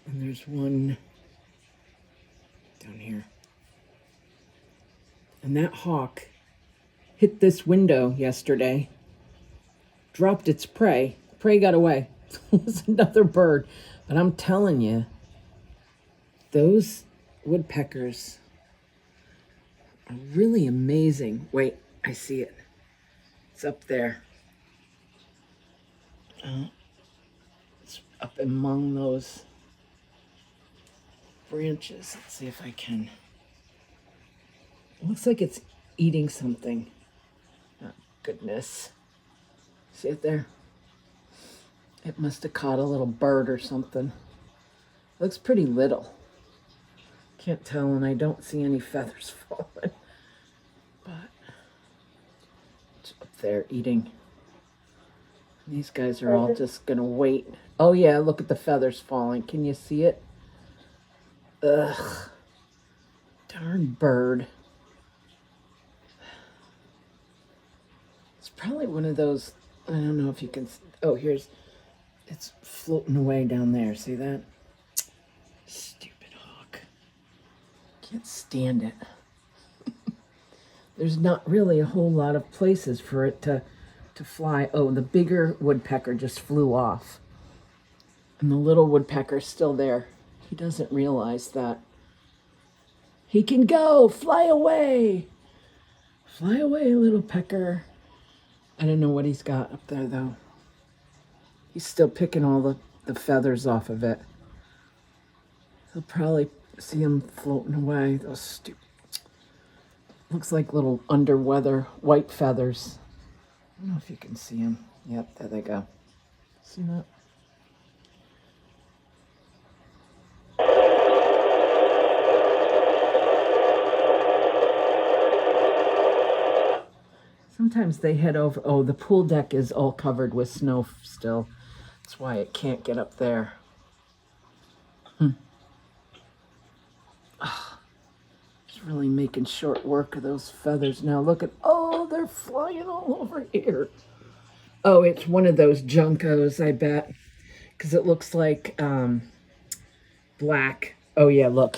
And there's one down here. And that hawk hit this window yesterday, dropped its prey. Prey got away. It was another bird. But I'm telling you, those woodpeckers are really amazing. Wait, I see it. It's up there. It's up among those branches. Let's see if I can. It looks like it's eating something. Oh, goodness. See it there? It must have caught a little bird or something. It looks pretty little. Can't tell, and I don't see any feathers falling. But it's up there eating. These guys are all just gonna wait. Oh yeah, look at the feathers falling. Can you see it? Ugh. Darn bird. It's probably one of those, I don't know if you can, oh, it's floating away down there. See that? Stupid hawk. Can't stand it. There's not really a whole lot of places for it to fly. Oh, the bigger woodpecker just flew off. And the little woodpecker's still there. He doesn't realize that. He can go! Fly away! Fly away, little pecker. I don't know what he's got up there, though. He's still picking all the feathers off of it. He'll probably see him floating away. Those stupid... Looks like little underweather white feathers. I don't know if you can see them. Yep, there they go. See that? Sometimes they head over. Oh, the pool deck is all covered with snow still. That's why it can't get up there. It's really making short work of those feathers now. Look at, oh, they're flying all over here. Oh, it's one of those juncos, I bet, because it looks like black. Oh yeah, look.